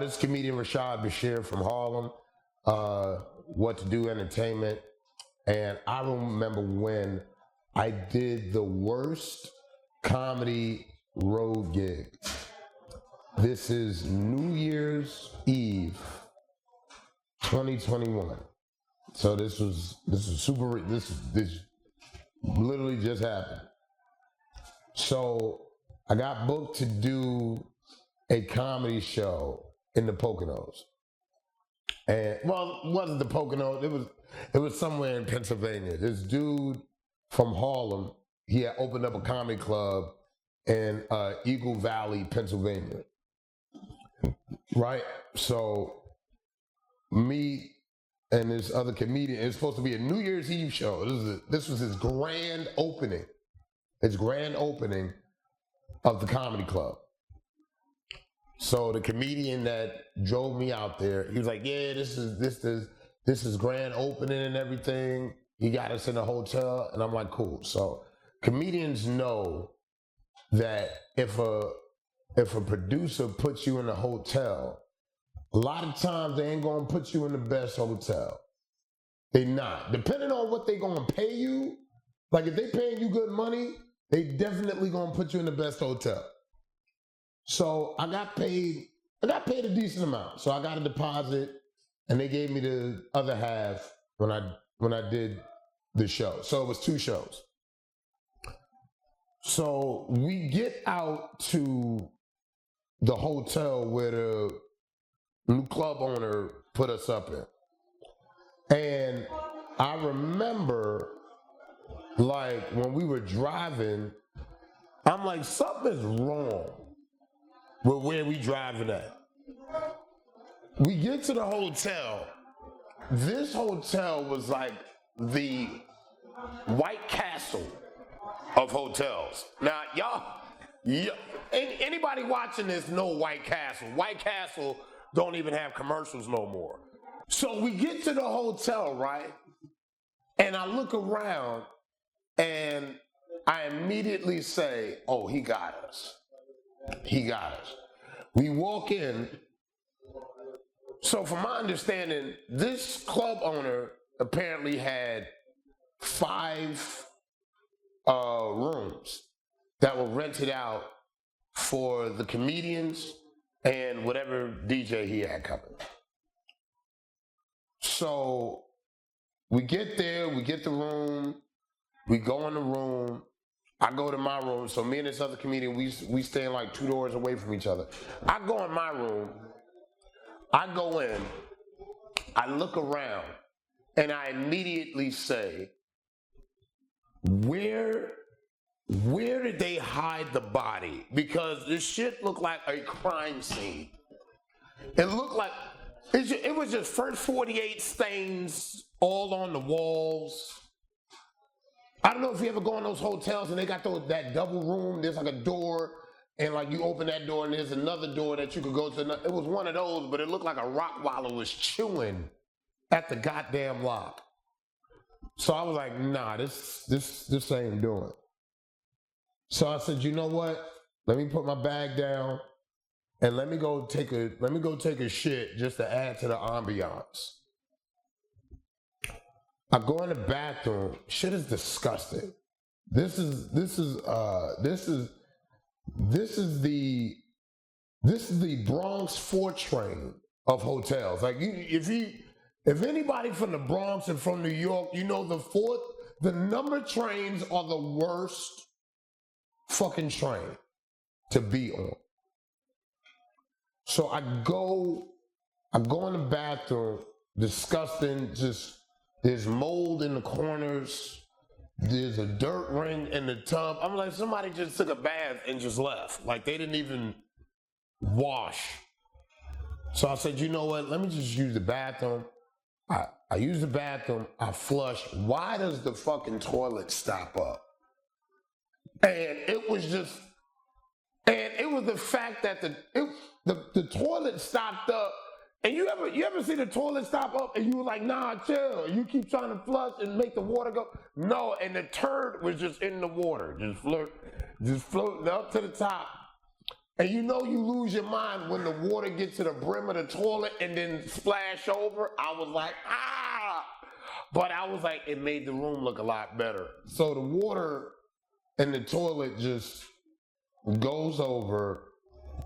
This comedian Rashid Bisiar from Harlem, What to Do Entertainment. And I remember when I did the worst comedy road gig. This is New Year's Eve, 2021. So this literally just happened. So I got booked to do a comedy show in the Poconos. And well, it wasn't the Poconos, it was somewhere in Pennsylvania. This dude from Harlem, he had opened up a comedy club in Eagle Valley, Pennsylvania. Right? So me and this other comedian, it's supposed to be a New Year's Eve show. This was his grand opening. His grand opening of the comedy club. So the comedian that drove me out there, he was like, "Yeah, this is grand opening and everything. He got us in a hotel," and I'm like, "Cool." So comedians know that if a producer puts you in a hotel, a lot of times they ain't gonna put you in the best hotel. They not. Depending on what they gonna pay you, like if they paying you good money, they definitely gonna put you in the best hotel. So I got paid a decent amount. So I got a deposit and they gave me the other half when I did the show. So it was 2 shows. So we get out to the hotel where the new club owner put us up in. And I remember, like, when we were driving, I'm like, something is wrong with where we driving at. We get to the hotel. This hotel was like the White Castle of hotels. Now, anybody watching this know White Castle. White Castle don't even have commercials no more. So we get to the hotel, right? And I look around and I immediately say, "Oh, he got us. He got us." We walk in. So from my understanding, this club owner apparently had 5 rooms that were rented out for the comedians and whatever DJ he had coming. So we get there, we get the room, we go in the room. I go to my room, so me and this other comedian, we stand like 2 doors away from each other. I go in my room, I go in, I look around, and I immediately say, where did they hide the body? Because this shit looked like a crime scene. It looked like, it was just first 48 stains all on the walls. I don't know if you ever go in those hotels and they got that double room, there's like a door, and like you open that door and there's another door that you could go to. It was one of those, but it looked like a Rottweiler was chewing at the goddamn lock. So I was like, nah, this ain't doing it. So I said, you know what? Let me put my bag down and let me go take a shit just to add to the ambiance. I go in the bathroom. Shit is disgusting. This is the Bronx Fortran of hotels. Like if anybody from the Bronx and from New York, you know the number trains are the worst fucking train to be on. So I go in the bathroom, disgusting, just there's mold in the corners, there's a dirt ring in the tub. I'm like, somebody just took a bath and just left. Like they didn't even wash. So I said, you know what, let me just use the bathroom. I use the bathroom, I flush. Why does the fucking toilet stop up? And it was the fact that the toilet stopped up. And you ever see the toilet stop up and you were like, nah, chill. You keep trying to flush and make the water go. No, and the turd was just in the water, just floating up to the top. And you know you lose your mind when the water gets to the brim of the toilet and then splash over. I was like, ah! But I was like, it made the room look a lot better. So the water in the toilet just goes over,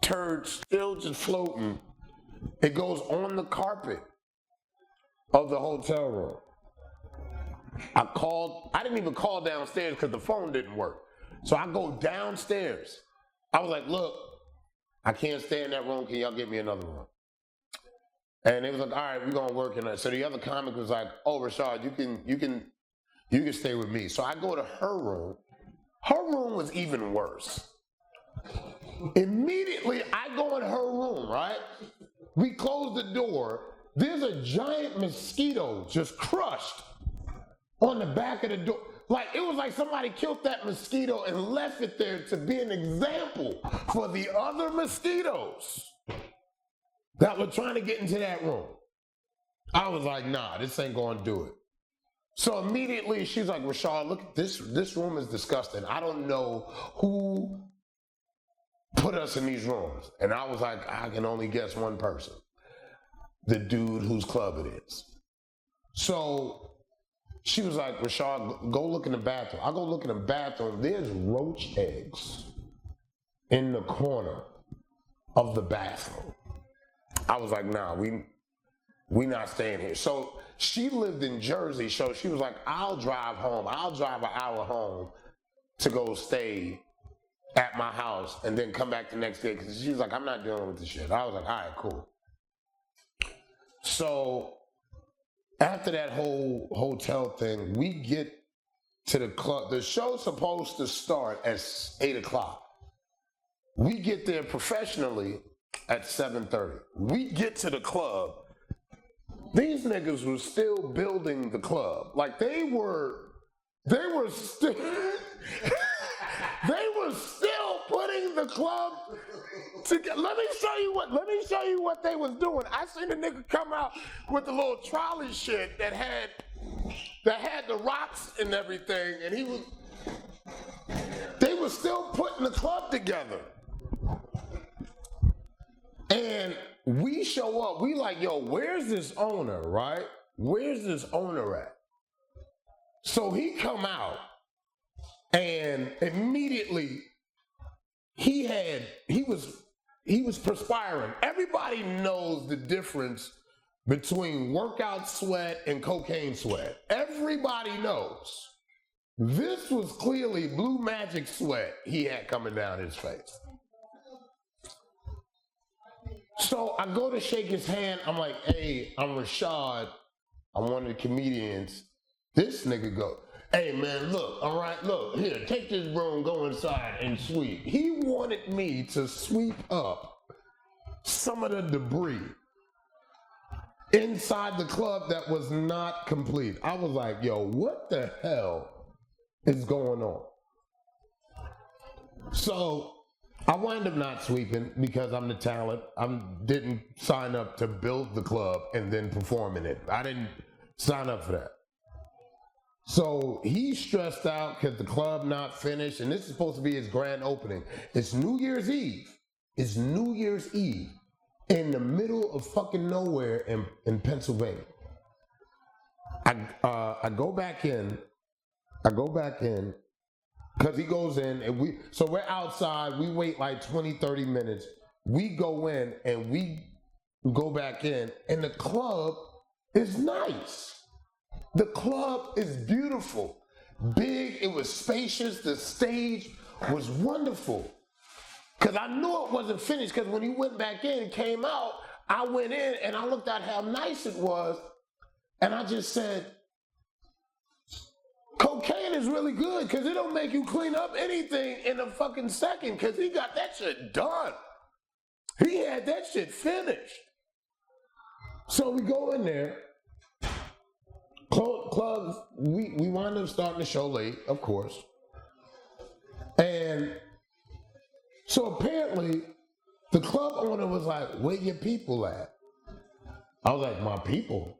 turds still just floating. It goes on the carpet of the hotel room. I didn't even call downstairs because the phone didn't work. So I go downstairs. I was like, look, I can't stay in that room. Can y'all get me another room? And it was like, all right, we're gonna work in it. So the other comic was like, oh, Rashad, you can stay with me. So I go to her room. Her room was even worse. Immediately, I go in her room, right? We close the door. There's a giant mosquito just crushed on the back of the door. Like, it was like somebody killed that mosquito and left it there to be an example for the other mosquitoes that were trying to get into that room. I was like, nah, this ain't gonna do it. So immediately she's like, Rashad, look, this room is disgusting. I don't know who put us in these rooms. And I was like, I can only guess one person. The dude whose club it is. So she was like, Rashad, go look in the bathroom. I go look in the bathroom. There's roach eggs in the corner of the bathroom. I was like, nah, we not staying here. So she lived in Jersey, so she was like, I'll drive home. I'll drive an hour home to go stay at my house and then come back the next day. Because she was like, I'm not dealing with this shit. I was like, all right, cool. So after that whole hotel thing, we get to the club. The show's supposed to start at 8 o'clock. We get there professionally at 7:30. We get to the club. These niggas were still building the club. Like they were still they were still putting the club together. Let me show you what they was doing. I seen a nigga come out with the little trolley shit that had the rocks and everything, and they were still putting the club together. And we show up, we like, yo, where's this owner, right? Where's this owner at? So he come out, and immediately he was perspiring. Everybody knows the difference between workout sweat and cocaine sweat. Everybody knows. This was clearly blue magic sweat he had coming down his face. So I go to shake his hand. I'm like, hey, I'm Rashad. I'm one of the comedians. This nigga go, hey man, look, all right, look, here, take this broom, go inside and sweep. He wanted me to sweep up some of the debris inside the club that was not complete. I was like, yo, what the hell is going on? So I wind up not sweeping because I'm the talent. I didn't sign up to build the club and then perform in it. I didn't sign up for that. So he's stressed out because the club not finished, and this is supposed to be his grand opening. It's New Year's Eve. It's New Year's Eve in the middle of fucking nowhere in Pennsylvania. I go back in. Because he goes in, and we're outside, we wait like 20, 30 minutes. We go in, and we go back in, and the club is nice. The club is beautiful, big, it was spacious, the stage was wonderful. Because I knew it wasn't finished, because when he went back in and came out, I went in, and I looked at how nice it was, and I just said, cocaine is really good because it don't make you clean up anything in a fucking second because he got that shit done. He had that shit finished. So we go in there. Clubs, we wind up starting the show late, of course. And so apparently the club owner was like, where your people at? I was like, my people?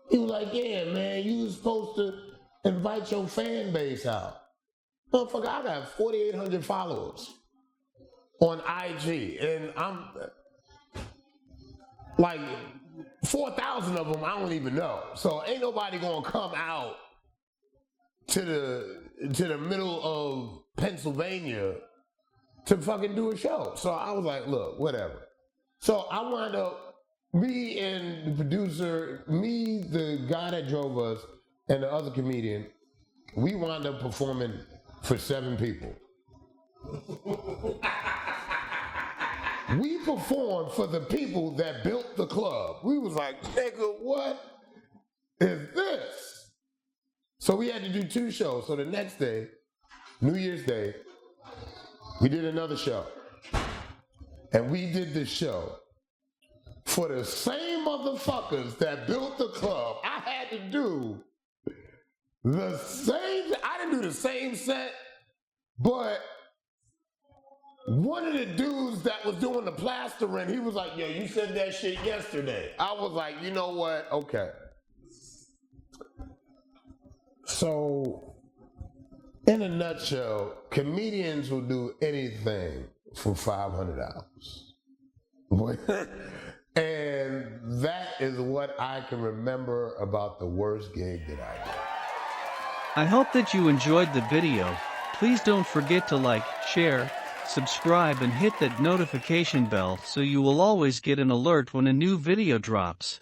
He was like, yeah, man, you was supposed to invite your fan base out. Motherfucker, I got 4,800 followers on IG, and I'm like 4,000 of them I don't even know. So ain't nobody gonna come out to the middle of Pennsylvania to fucking do a show. So I was like, look, whatever. So I wound up, me and the producer, me, the guy that drove us, and the other comedian, we wound up performing for 7 people. We performed for the people that built the club. We was like, nigga, what is this? So we had to do 2 shows. So the next day, New Year's Day, we did another show. And we did this show for the same motherfuckers that built the club. I had to do the same, I didn't do the same set, but one of the dudes that was doing the plastering, he was like, yo, you said that shit yesterday. I was like, you know what? Okay. So, in a nutshell, comedians will do anything for $500. And that is what I can remember about the worst gig that I did. I hope that you enjoyed the video. Please don't forget to like, share, subscribe and hit that notification bell so you will always get an alert when a new video drops.